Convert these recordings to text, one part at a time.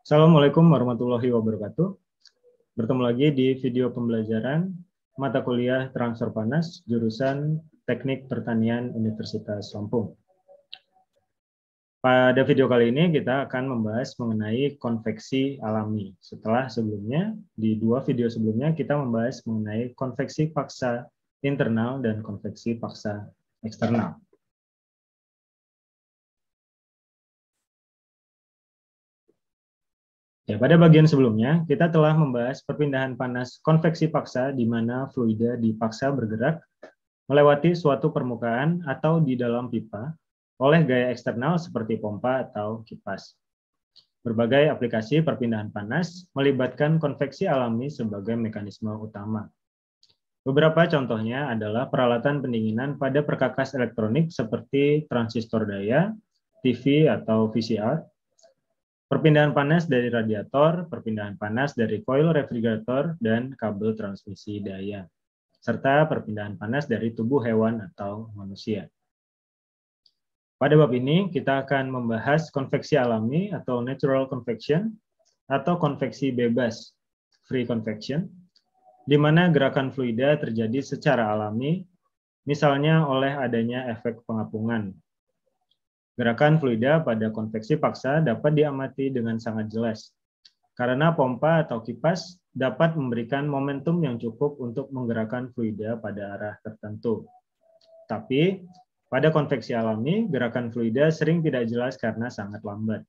Assalamualaikum warahmatullahi wabarakatuh. Bertemu lagi di video pembelajaran mata kuliah transfer panas jurusan Teknik Pertanian Universitas Lampung. Pada video kali ini kita akan membahas mengenai konveksi alami. Setelah sebelumnya, di dua video sebelumnya kita membahas mengenai konveksi paksa internal dan konveksi paksa eksternal. Ya, pada bagian sebelumnya, kita telah membahas perpindahan panas konveksi paksa di mana fluida dipaksa bergerak melewati suatu permukaan atau di dalam pipa oleh gaya eksternal seperti pompa atau kipas. Berbagai aplikasi perpindahan panas melibatkan konveksi alami sebagai mekanisme utama. Beberapa contohnya adalah peralatan pendinginan pada perkakas elektronik seperti transistor daya, TV atau VCR, perpindahan panas dari radiator, perpindahan panas dari coil refrigerator, dan kabel transmisi daya, serta perpindahan panas dari tubuh hewan atau manusia. Pada bab ini, kita akan membahas konveksi alami atau natural convection, atau konveksi bebas, free convection, di mana gerakan fluida terjadi secara alami, misalnya oleh adanya efek pengapungan. Gerakan fluida pada konveksi paksa dapat diamati dengan sangat jelas, karena pompa atau kipas dapat memberikan momentum yang cukup untuk menggerakkan fluida pada arah tertentu. Tapi, pada konveksi alami, gerakan fluida sering tidak jelas karena sangat lambat.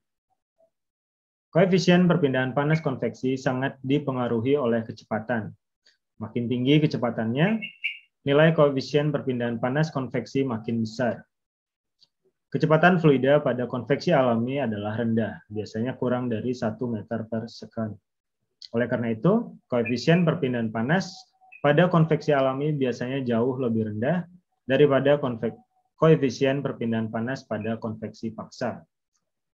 Koefisien perpindahan panas konveksi sangat dipengaruhi oleh kecepatan. Makin tinggi kecepatannya, nilai koefisien perpindahan panas konveksi makin besar. Kecepatan fluida pada konveksi alami adalah rendah, biasanya kurang dari 1 meter per second. Oleh karena itu, koefisien perpindahan panas pada konveksi alami biasanya jauh lebih rendah daripada koefisien perpindahan panas pada konveksi paksa.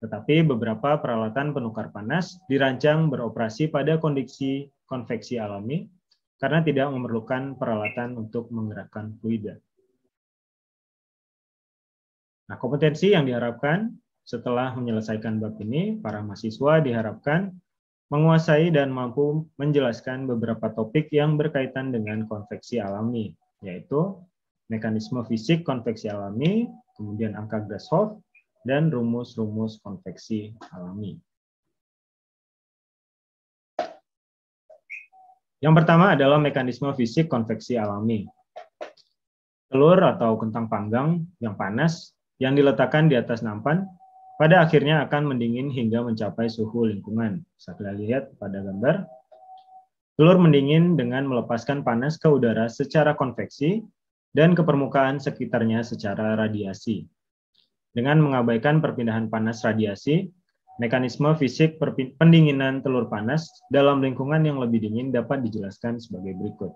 Tetapi beberapa peralatan penukar panas dirancang beroperasi pada kondisi konveksi alami karena tidak memerlukan peralatan untuk menggerakkan fluida. Nah, kompetensi yang diharapkan setelah menyelesaikan bab ini, para mahasiswa diharapkan menguasai dan mampu menjelaskan beberapa topik yang berkaitan dengan konveksi alami, yaitu mekanisme fisik konveksi alami, kemudian angka Grashof, dan rumus-rumus konveksi alami. Yang pertama adalah mekanisme fisik konveksi alami. Telur atau kentang panggang yang panas yang diletakkan di atas nampan, pada akhirnya akan mendingin hingga mencapai suhu lingkungan. Bisa kita lihat pada gambar. Telur mendingin dengan melepaskan panas ke udara secara konveksi dan ke permukaan sekitarnya secara radiasi. Dengan mengabaikan perpindahan panas radiasi, mekanisme fisik pendinginan telur panas dalam lingkungan yang lebih dingin dapat dijelaskan sebagai berikut.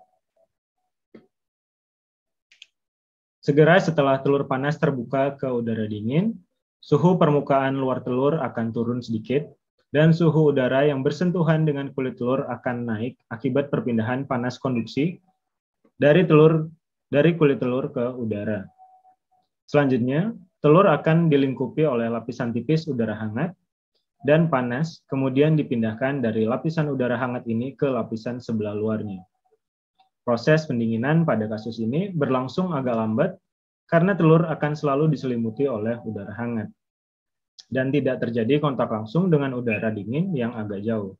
Segera setelah telur panas terbuka ke udara dingin, suhu permukaan luar telur akan turun sedikit, dan suhu udara yang bersentuhan dengan kulit telur akan naik akibat perpindahan panas konduksi dari kulit telur ke udara. Selanjutnya, telur akan dilingkupi oleh lapisan tipis udara hangat dan panas, kemudian dipindahkan dari lapisan udara hangat ini ke lapisan sebelah luarnya. Proses pendinginan pada kasus ini berlangsung agak lambat karena telur akan selalu diselimuti oleh udara hangat dan tidak terjadi kontak langsung dengan udara dingin yang agak jauh.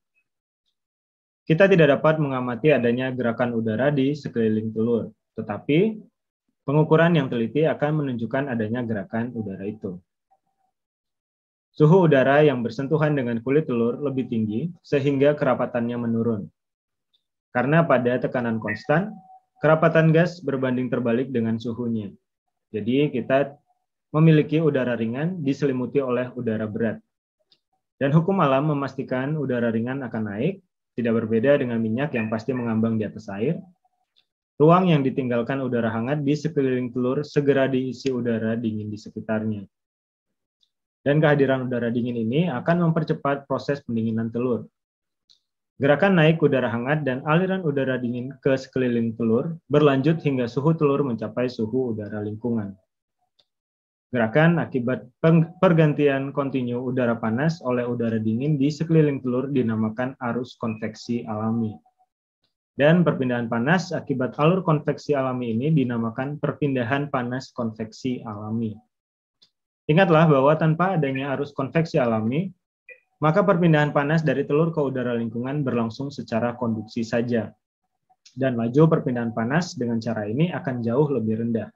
Kita tidak dapat mengamati adanya gerakan udara di sekeliling telur, tetapi pengukuran yang teliti akan menunjukkan adanya gerakan udara itu. Suhu udara yang bersentuhan dengan kulit telur lebih tinggi sehingga kerapatannya menurun. Karena pada tekanan konstan, kerapatan gas berbanding terbalik dengan suhunya. Jadi kita memiliki udara ringan diselimuti oleh udara berat. Dan hukum alam memastikan udara ringan akan naik, tidak berbeda dengan minyak yang pasti mengambang di atas air. Ruang yang ditinggalkan udara hangat di sekeliling telur segera diisi udara dingin di sekitarnya. Dan kehadiran udara dingin ini akan mempercepat proses pendinginan telur. Gerakan naik udara hangat dan aliran udara dingin ke sekeliling telur berlanjut hingga suhu telur mencapai suhu udara lingkungan. Gerakan akibat pergantian kontinu udara panas oleh udara dingin di sekeliling telur dinamakan arus konveksi alami. Dan perpindahan panas akibat alur konveksi alami ini dinamakan perpindahan panas konveksi alami. Ingatlah bahwa tanpa adanya arus konveksi alami, maka perpindahan panas dari telur ke udara lingkungan berlangsung secara konduksi saja. Dan laju perpindahan panas dengan cara ini akan jauh lebih rendah.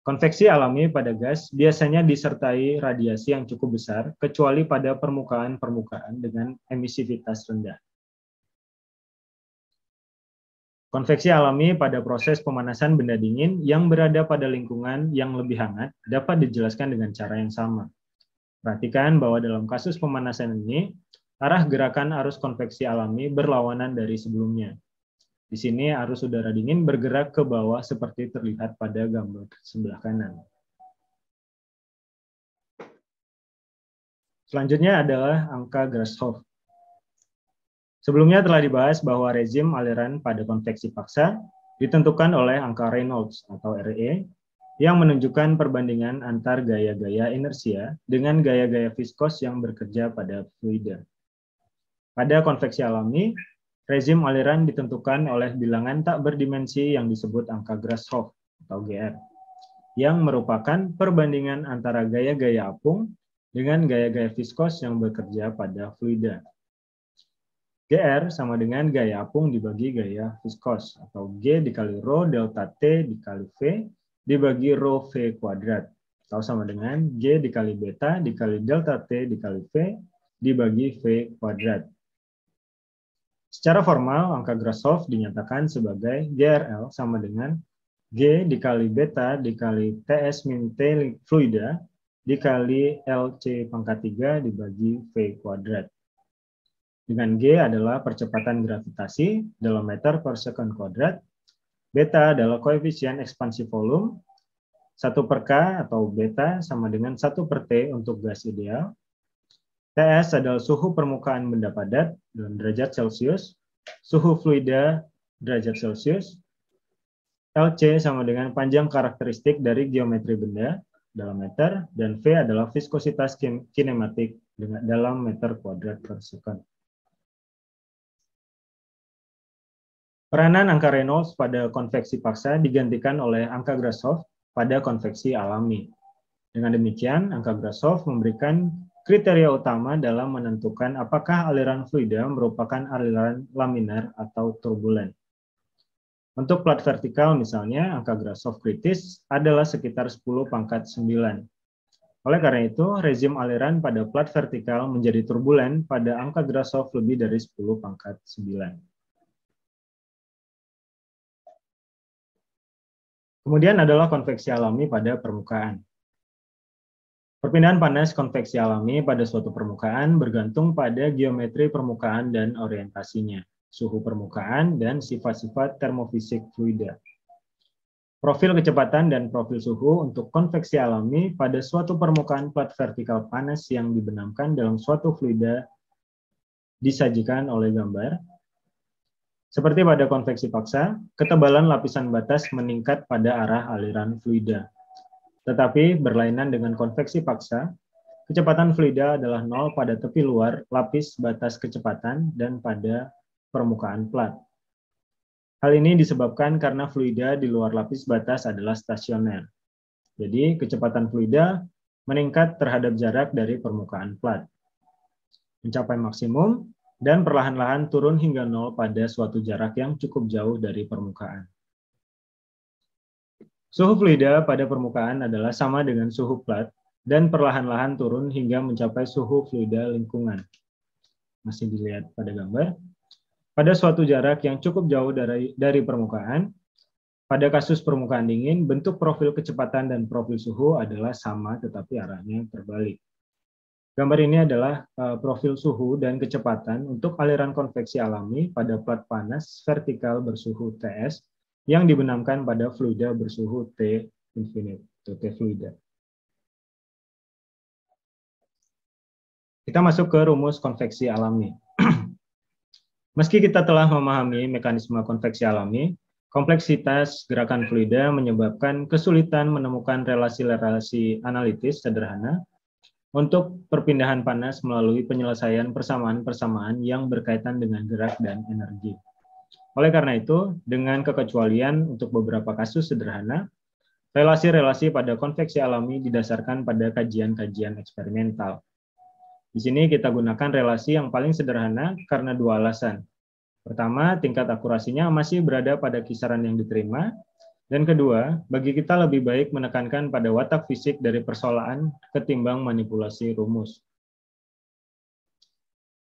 Konveksi alami pada gas biasanya disertai radiasi yang cukup besar, kecuali pada permukaan-permukaan dengan emisivitas rendah. Konveksi alami pada proses pemanasan benda dingin yang berada pada lingkungan yang lebih hangat dapat dijelaskan dengan cara yang sama. Perhatikan bahwa dalam kasus pemanasan ini, arah gerakan arus konveksi alami berlawanan dari sebelumnya. Di sini arus udara dingin bergerak ke bawah seperti terlihat pada gambar sebelah kanan. Selanjutnya adalah angka Grashof. Sebelumnya telah dibahas bahwa rezim aliran pada konveksi paksa ditentukan oleh angka Reynolds atau RE yang menunjukkan perbandingan antar gaya-gaya inersia dengan gaya-gaya viskos yang bekerja pada fluida. Pada konveksi alami, rezim aliran ditentukan oleh bilangan tak berdimensi yang disebut angka Grashof atau GR, yang merupakan perbandingan antara gaya-gaya apung dengan gaya-gaya viskos yang bekerja pada fluida. GR sama dengan gaya apung dibagi gaya viskos, atau G dikali rho delta T dikali V dibagi rho V kuadrat, atau sama dengan G dikali beta dikali delta T dikali V dibagi V kuadrat. Secara formal, angka Grashof dinyatakan sebagai GRL sama dengan G dikali beta dikali TS min T fluida dikali LC pangkat 3 dibagi V kuadrat. Dengan G adalah percepatan gravitasi dalam meter per second kuadrat, beta adalah koefisien ekspansi volume, 1 per K atau beta sama dengan 1 per T untuk gas ideal, TS adalah suhu permukaan benda padat dalam derajat Celcius, suhu fluida derajat Celcius, LC sama dengan panjang karakteristik dari geometri benda dalam meter, dan V adalah viskositas kinematik dalam meter kuadrat per second. Peranan angka Reynolds pada konveksi paksa digantikan oleh angka Grashof pada konveksi alami. Dengan demikian, angka Grashof memberikan kriteria utama dalam menentukan apakah aliran fluida merupakan aliran laminar atau turbulen. Untuk plat vertikal misalnya, angka Grashof kritis adalah sekitar 10 pangkat 9. Oleh karena itu, rezim aliran pada plat vertikal menjadi turbulen pada angka Grashof lebih dari 10 pangkat 9. Kemudian adalah konveksi alami pada permukaan. Perpindahan panas konveksi alami pada suatu permukaan bergantung pada geometri permukaan dan orientasinya, suhu permukaan, dan sifat-sifat termofisik fluida. Profil kecepatan dan profil suhu untuk konveksi alami pada suatu permukaan plat vertikal panas yang dibenamkan dalam suatu fluida disajikan oleh gambar. Seperti pada konveksi paksa, ketebalan lapisan batas meningkat pada arah aliran fluida. Tetapi berlainan dengan konveksi paksa, kecepatan fluida adalah 0 pada tepi luar lapis batas kecepatan dan pada permukaan plat. Hal ini disebabkan karena fluida di luar lapis batas adalah stasioner. Jadi, kecepatan fluida meningkat terhadap jarak dari permukaan plat, mencapai maksimum, dan perlahan-lahan turun hingga 0 pada suatu jarak yang cukup jauh dari permukaan. Suhu fluida pada permukaan adalah sama dengan suhu plat dan perlahan-lahan turun hingga mencapai suhu fluida lingkungan. Masih dilihat pada gambar. Pada suatu jarak yang cukup jauh dari permukaan, pada kasus permukaan dingin, bentuk profil kecepatan dan profil suhu adalah sama tetapi arahnya terbalik. Gambar ini adalah profil suhu dan kecepatan untuk aliran konveksi alami pada plat panas vertikal bersuhu TS yang dibenamkan pada fluida bersuhu T infinite atau T fluida. Kita masuk ke rumus konveksi alami. Meski kita telah memahami mekanisme konveksi alami, Kompleksitas gerakan fluida menyebabkan kesulitan menemukan relasi-relasi analitis sederhana untuk perpindahan panas melalui penyelesaian persamaan-persamaan yang berkaitan dengan gerak dan energi. Oleh karena itu, dengan kekecualian untuk beberapa kasus sederhana, relasi-relasi pada konveksi alami didasarkan pada kajian-kajian eksperimental. Di sini kita gunakan relasi yang paling sederhana karena dua alasan. Pertama, tingkat akurasinya masih berada pada kisaran yang diterima. Dan kedua, bagi kita lebih baik menekankan pada watak fisik dari persoalan ketimbang manipulasi rumus.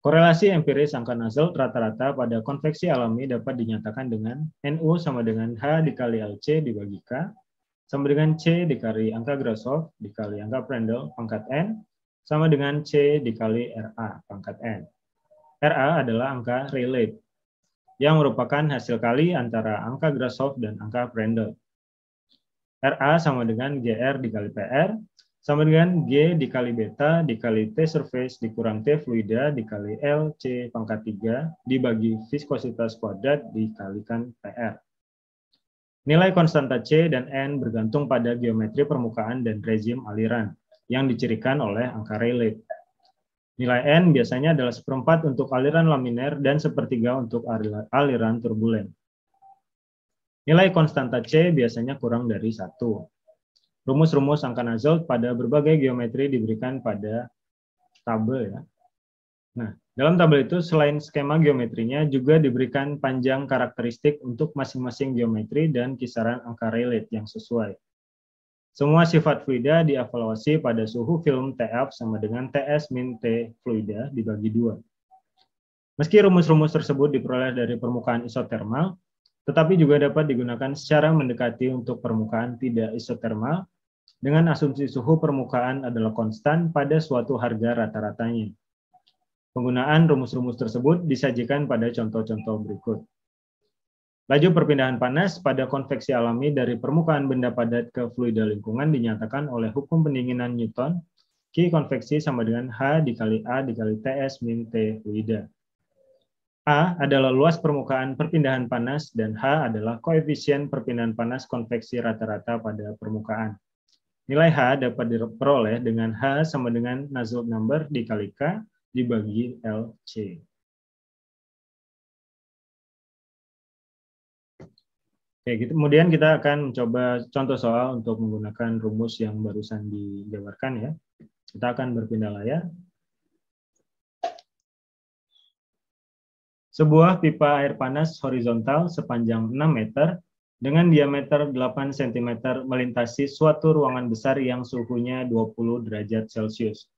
Korelasi empiris angka Nusselt rata-rata pada konveksi alami dapat dinyatakan dengan NU sama dengan H dikali LC dibagi K, sama dengan C dikali angka Grashof dikali angka Prandtl pangkat N, sama dengan C dikali RA pangkat N. RA adalah angka Rayleigh, yang merupakan hasil kali antara angka Grashof dan angka Prandtl. RA sama dengan GR dikali PR, sama dengan G dikali beta dikali T surface dikurang T fluida dikali L C pangkat 3 dibagi viskositas kuadrat dikalikan PR. Nilai konstanta C dan N bergantung pada geometri permukaan dan rezim aliran yang dicirikan oleh angka Rayleigh. Nilai N biasanya adalah 1/4 untuk aliran laminer dan 1/3 untuk aliran turbulen. Nilai konstanta C biasanya kurang dari 1. Rumus-rumus angka Nusselt pada berbagai geometri diberikan pada tabel ya. Nah, dalam tabel itu selain skema geometrinya juga diberikan panjang karakteristik untuk masing-masing geometri dan kisaran angka Rayleigh yang sesuai. Semua sifat fluida dievaluasi pada suhu film TF sama dengan TS min T fluida dibagi 2. Meski rumus-rumus tersebut diperoleh dari permukaan isotermal, tetapi juga dapat digunakan secara mendekati untuk permukaan tidak isotermal dengan asumsi suhu permukaan adalah konstan pada suatu harga rata-ratanya. Penggunaan rumus-rumus tersebut disajikan pada contoh-contoh berikut. Laju perpindahan panas pada konveksi alami dari permukaan benda padat ke fluida lingkungan dinyatakan oleh hukum pendinginan Newton, Q konveksi sama dengan H dikali A dikali TS min T fluida. A adalah luas permukaan perpindahan panas dan H adalah koefisien perpindahan panas konveksi rata-rata pada permukaan. Nilai H dapat diperoleh dengan H sama dengan Nusselt number dikali K dibagi LC. Oke, kemudian kita akan mencoba contoh soal untuk menggunakan rumus yang barusan dijabarkan ya. Kita akan berpindah layar. Sebuah pipa air panas horizontal sepanjang 6 meter dengan diameter 8 cm melintasi suatu ruangan besar yang suhunya 20 derajat Celcius.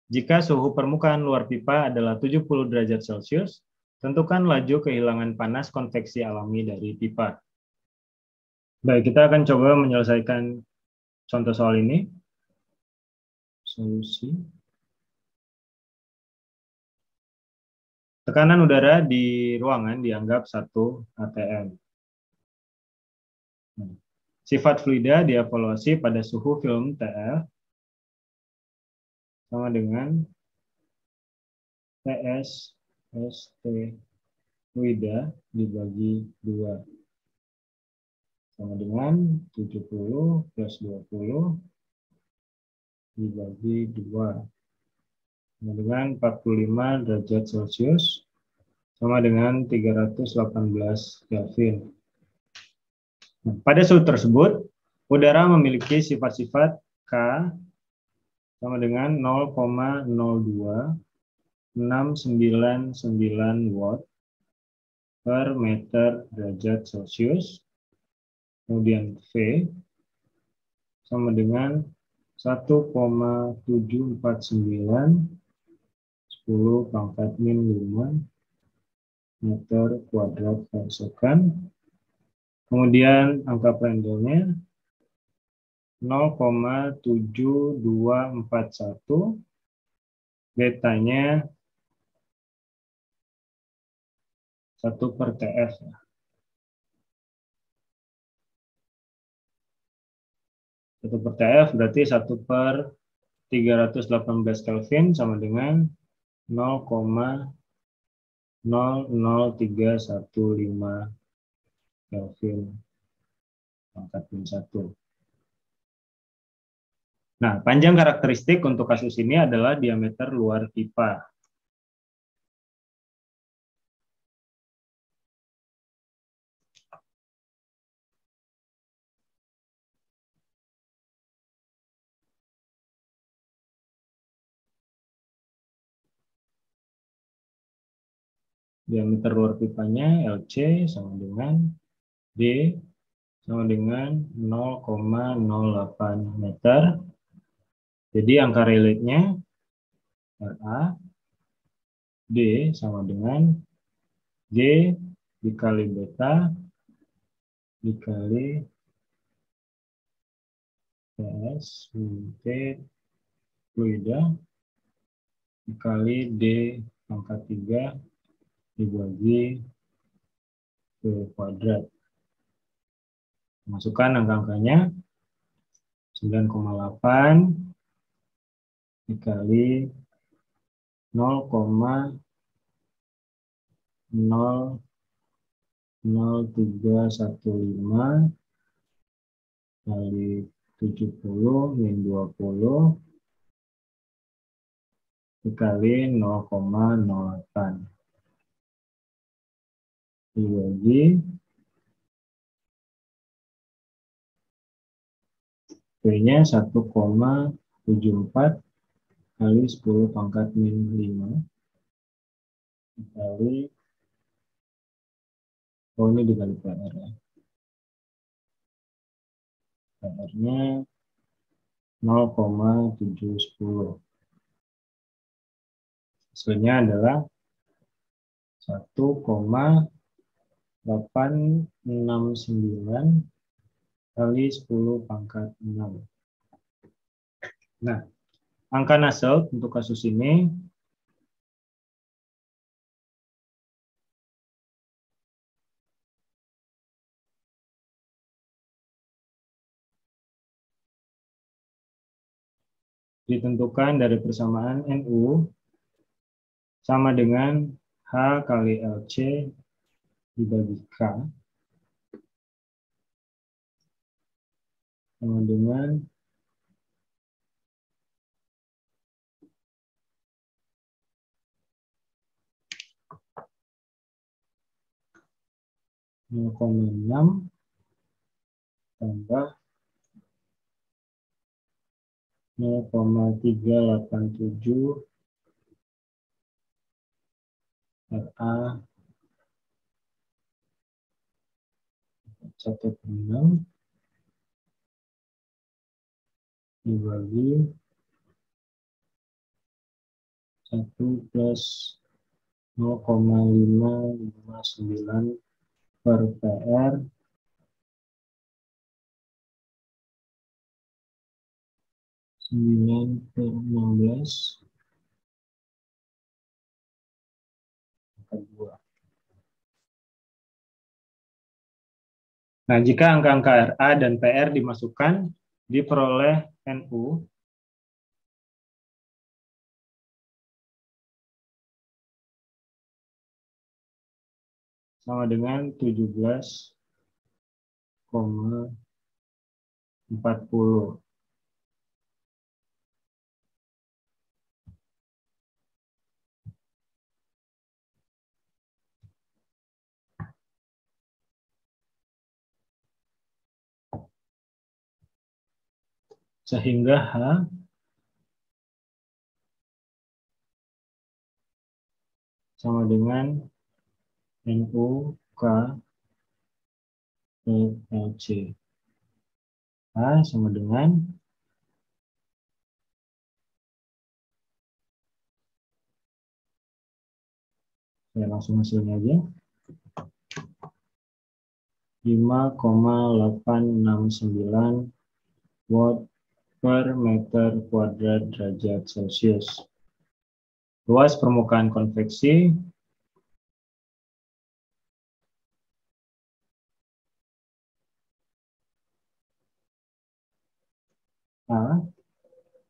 Jika suhu permukaan luar pipa adalah 70 derajat Celcius, tentukan laju kehilangan panas konveksi alami dari pipa. Baik, kita akan coba menyelesaikan contoh soal ini. Solusi. Tekanan udara di ruangan dianggap 1 atm. Sifat fluida dievaluasi pada suhu film TF sama dengan TS ST fluida dibagi 2. Sama dengan 70 plus 20 dibagi 2. Sama dengan 45 derajat Celcius sama dengan 318 Kelvin. Nah, pada suhu tersebut, udara memiliki sifat-sifat K sama dengan 0,02699 watt per meter derajat Celcius. Kemudian V sama dengan 1,749 10 pangkat min 5 meter kuadrat per second. Kemudian angka Prandtl-nya 0,7241, betanya 1/TF. 1/TF berarti 1/318 Kelvin sama dengan 0,00315 Kelvin pangkat min 1. Nah, panjang karakteristik untuk kasus ini adalah diameter luar pipa. Diameter luar pipanya LC sama dengan D sama dengan 0,08 meter. Jadi angka relate-nya RA D sama dengan G dikali beta dikali PS unit fluida dikali D pangkat 3 dibagi ke kuadrat. Masukkan angka-angkanya 9,8 dikali 0,00315 kali 70 min 20 dikali 0,08 dibagi P-nya 1,74 kali 10 pangkat min 5 dikali ini dikali PR ya. PR-nya 0,710. Hasilnya adalah 1,869 kali 10 pangkat 6. Nah, angka Nusselt untuk kasus ini ditentukan dari persamaan NU sama dengan H kali LC dibagi K sama dengan (0,6) tambah 0,387 RA 1/6 dibagi 1 plus 0,559 per PR 9/16 2. Nah, jika angka-angka RA dan PR dimasukkan, diperoleh NU sama dengan 17,40. Sehingga H sama dengan NU K LC. H sama dengan langsung hasilnya aja 5,869 watt per meter kuadrat derajat Celcius. Luas permukaan konveksi A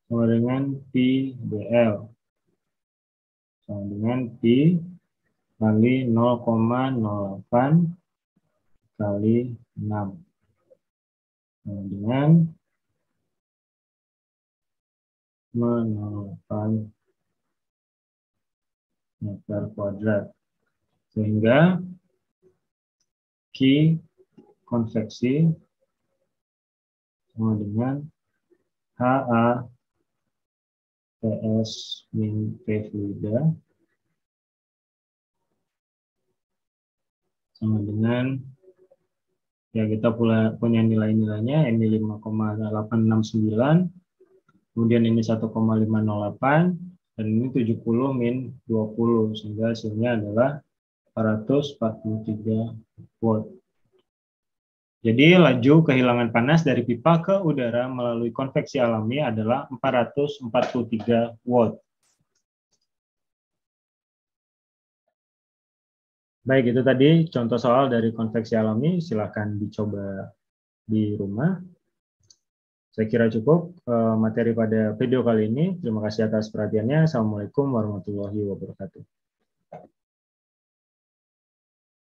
sama dengan PBL sama dengan P kali 0,08 kali 6. Dengan 0,08 meter kuadrat. Sehingga Q konveksi sama dengan HA PS min P fluida sama dengan, ya kita punya nilai-nilainya, ini 5,869, kemudian ini 1,508, dan ini 70 min 20, sehingga hasilnya adalah 443 watt. Jadi laju kehilangan panas dari pipa ke udara melalui konveksi alami adalah 443 watt. Baik, itu tadi contoh soal dari konveksi alami, silahkan dicoba di rumah. Saya kira cukup materi pada video kali ini. Terima kasih atas perhatiannya. Assalamualaikum warahmatullahi wabarakatuh.